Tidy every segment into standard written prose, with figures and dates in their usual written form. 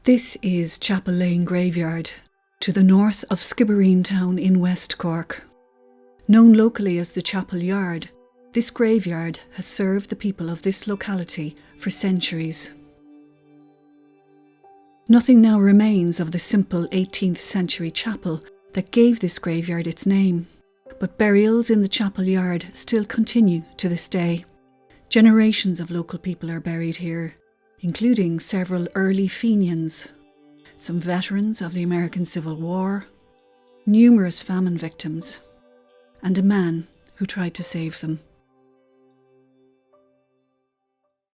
This is Chapel Lane Graveyard, to the north of Skibbereen town in West Cork. Known locally as the Chapel Yard, this graveyard has served the people of this locality for centuries. Nothing now remains of the simple 18th century chapel that gave this graveyard its name, but burials in the Chapel Yard still continue to this day. Generations of local people are buried here, including several early Fenians, some veterans of the American Civil War, numerous famine victims, and a man who tried to save them.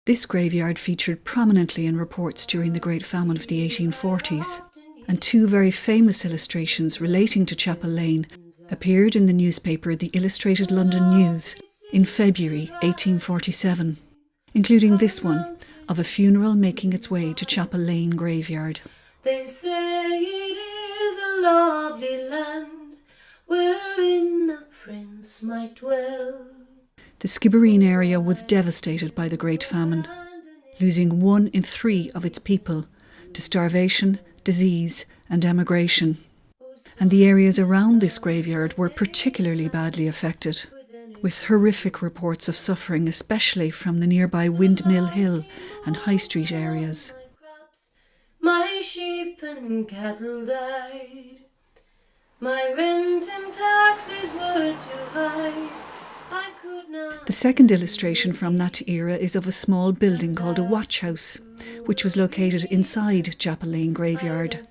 This graveyard featured prominently in reports during the Great Famine of the 1840s, and two very famous illustrations relating to Chapel Lane appeared in the newspaper The Illustrated London News in February 1847, including this one of a funeral making its way to Chapel Lane Graveyard. They say it is a lovely land wherein a prince might dwell. The Skibbereen area was devastated by the Great Famine, losing 1 in 3 of its people to starvation, disease and emigration. And the areas around this graveyard were particularly badly affected, with horrific reports of suffering, especially from the nearby Windmill Hill and High Street areas. My sheep and cattle died. My rent and taxes were too high. I could not. The second illustration from that era is of a small building called a watch house, which was located inside Chapel Lane Graveyard.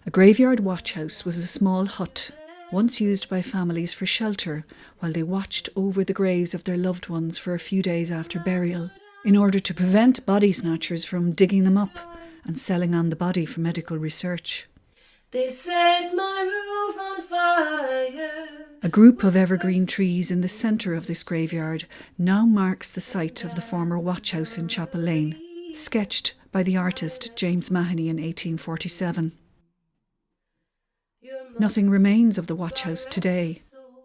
A graveyard watch house was a small hut, once used by families for shelter while they watched over the graves of their loved ones for a few days after burial, in order to prevent body snatchers from digging them up and selling on the body for medical research. They set my roof on fire. A group of evergreen trees in the centre of this graveyard now marks the site of the former watch house in Chapel Lane, sketched by the artist James Mahony in 1847. Nothing remains of the watch house today.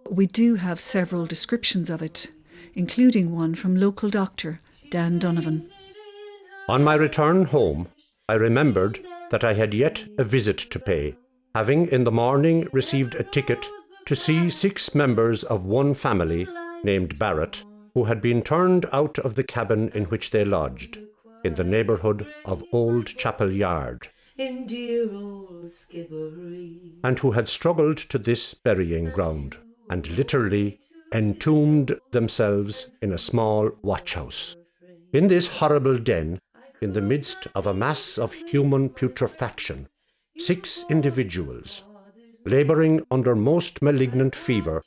We do have several descriptions of it, including one from local doctor Dan Donovan. On my return home, I remembered that I had yet a visit to pay, having in the morning received a ticket to see 6 members of one family named Barrett, who had been turned out of the cabin in which they lodged, in the neighbourhood of Old Chapel Yard, In dear old Skibbereen. and who had struggled to this burying ground, and literally entombed themselves in a small watch-house. In this horrible den, in the midst of a mass of human putrefaction, 6 individuals, labouring under most malignant fever,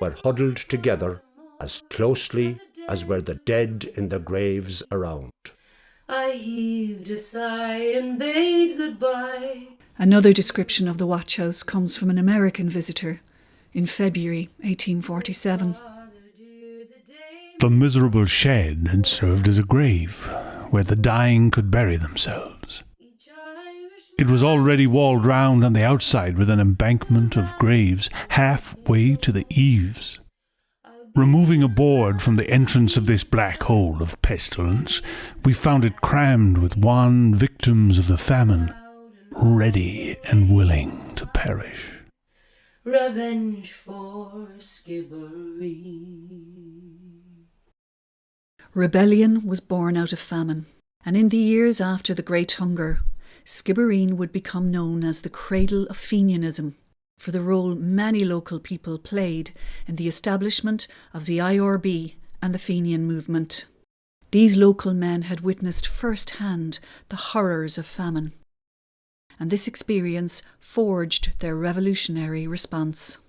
were huddled together as closely as were the dead in the graves around. I heaved a sigh and bade goodbye. Another description of the watch house comes from an American visitor in February 1847. The miserable shed had served as a grave where the dying could bury themselves. It was already walled round on the outside with an embankment of graves halfway to the eaves. Removing a board from the entrance of this black hole of pestilence, we found it crammed with wan victims of the famine, ready and willing to perish. Revenge for Skibbereen. Rebellion was born out of famine, and in the years after the Great Hunger, Skibbereen would become known as the Cradle of Fenianism for the role many local people played in the establishment of the IRB and the Fenian movement. These local men had witnessed firsthand the horrors of famine, and this experience forged their revolutionary response.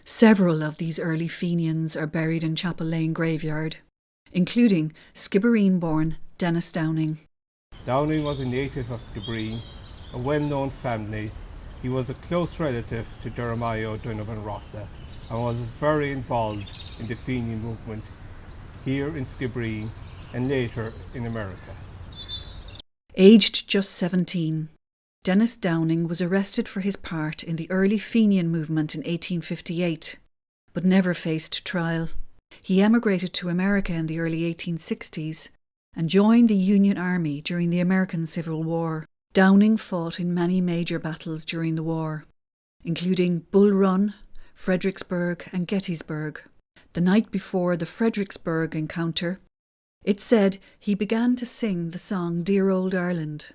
Several of these early Fenians are buried in Chapel Lane Graveyard, including Skibbereen-born Denis Downing. Downing was a native of Skibbereen, a well-known family. He was a close relative to Jeremiah O'Donovan Rossa and was very involved in the Fenian movement here in Skibbereen and later in America. Aged just 17, Denis Downing was arrested for his part in the early Fenian movement in 1858, but never faced trial. He emigrated to America in the early 1860s and joined the Union Army during the American Civil War. Downing fought in many major battles during the war, including Bull Run, Fredericksburg and Gettysburg. The night before the Fredericksburg encounter, it's said he began to sing the song Dear Old Ireland,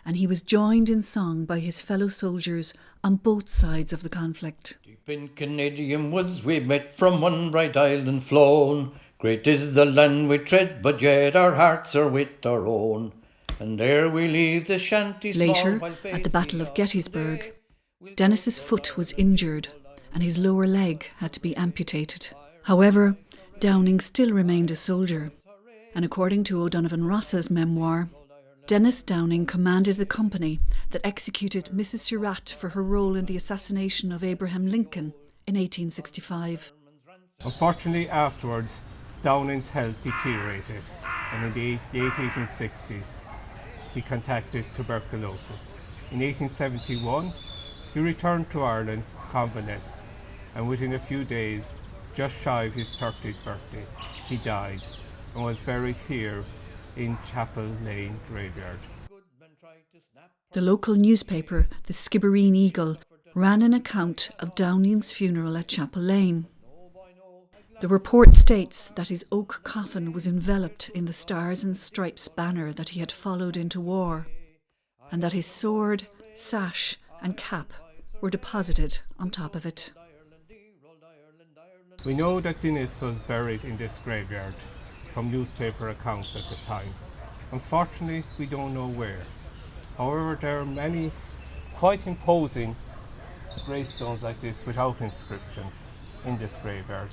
and he was joined in song by his fellow soldiers on both sides of the conflict. Deep in Canadian woods we met from one bright island flown. Great is the land we tread, but yet our hearts are with our own. And there we leave the shanty small. Later, at the Battle of Gettysburg, Denis's foot was injured and his lower leg had to be amputated. However, Downing still remained a soldier, and according to O'Donovan Ross's memoir, Denis Downing commanded the company that executed Mrs. Surratt for her role in the assassination of Abraham Lincoln in 1865. Unfortunately, afterwards, Downing's health deteriorated, and in the late 1860s, he contracted tuberculosis. In 1871, he returned to Ireland to convalesce, and within a few days, just shy of his 30th birthday, he died and was buried here in Chapel Lane graveyard. The local newspaper, the Skibbereen Eagle, ran an account of Downing's funeral at Chapel Lane. The report states that his oak coffin was enveloped in the Stars and Stripes banner that he had followed into war, and that his sword, sash and cap were deposited on top of it. We know that Denis was buried in this graveyard from newspaper accounts at the time. Unfortunately, we don't know where. However, there are many quite imposing gravestones like this without inscriptions in this graveyard.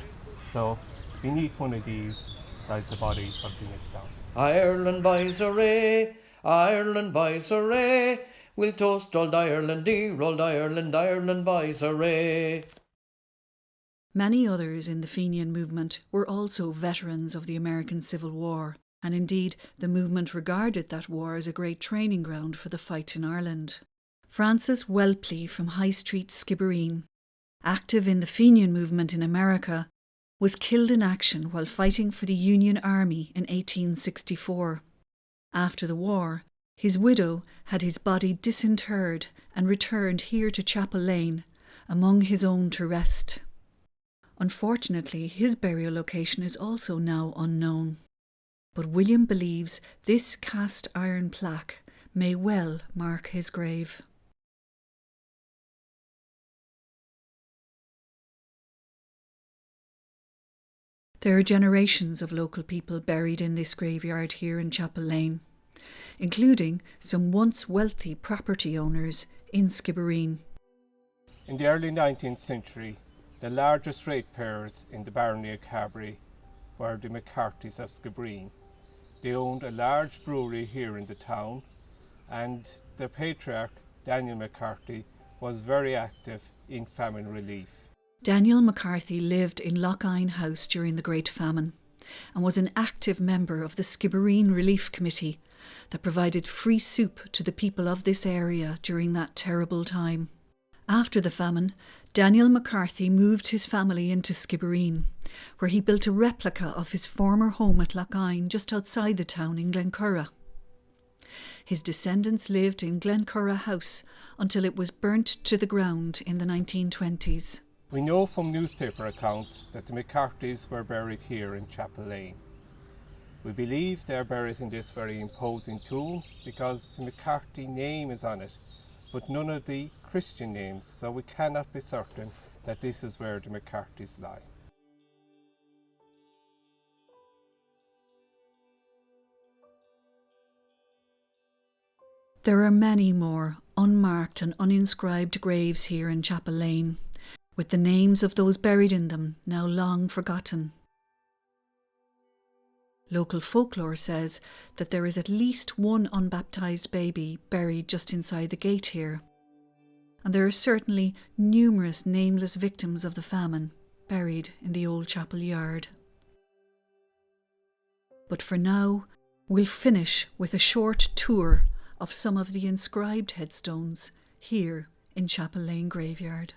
So, beneath one of these lies the body of Denis Downing. Ireland boys hooray, Ireland boys hooray, we'll toast old Ireland, dear old Ireland, Ireland boys hooray. Many others in the Fenian movement were also veterans of the American Civil War, and indeed the movement regarded that war as a great training ground for the fight in Ireland. Francis Whelpley from High Street, Skibbereen, active in the Fenian movement in America, was killed in action while fighting for the Union Army in 1864. After the war, his widow had his body disinterred and returned here to Chapel Lane, among his own to rest. Unfortunately, his burial location is also now unknown. But William believes this cast iron plaque may well mark his grave. There are generations of local people buried in this graveyard here in Chapel Lane, including some once wealthy property owners in Skibbereen. In the early 19th century, the largest ratepayers in the barony of Carbery were the McCarthys of Skibbereen. They owned a large brewery here in the town, and the patriarch, Daniel McCarthy, was very active in famine relief. Daniel McCarthy lived in Lochine House during the Great Famine and was an active member of the Skibbereen Relief Committee that provided free soup to the people of this area during that terrible time. After the famine, Daniel McCarthy moved his family into Skibbereen, where he built a replica of his former home at Lochine just outside the town in Glencurra. His descendants lived in Glencurra House until it was burnt to the ground in the 1920s. We know from newspaper accounts that the McCarthys were buried here in Chapel Lane. We believe they are buried in this very imposing tomb because the McCarthy name is on it, but none of the Christian names, so we cannot be certain that this is where the McCarthys lie. There are many more unmarked and uninscribed graves here in Chapel Lane, with the names of those buried in them now long forgotten. Local folklore says that there is at least one unbaptised baby buried just inside the gate here, and there are certainly numerous nameless victims of the famine buried in the old chapel yard. But for now, we'll finish with a short tour of some of the inscribed headstones here in Chapel Lane Graveyard.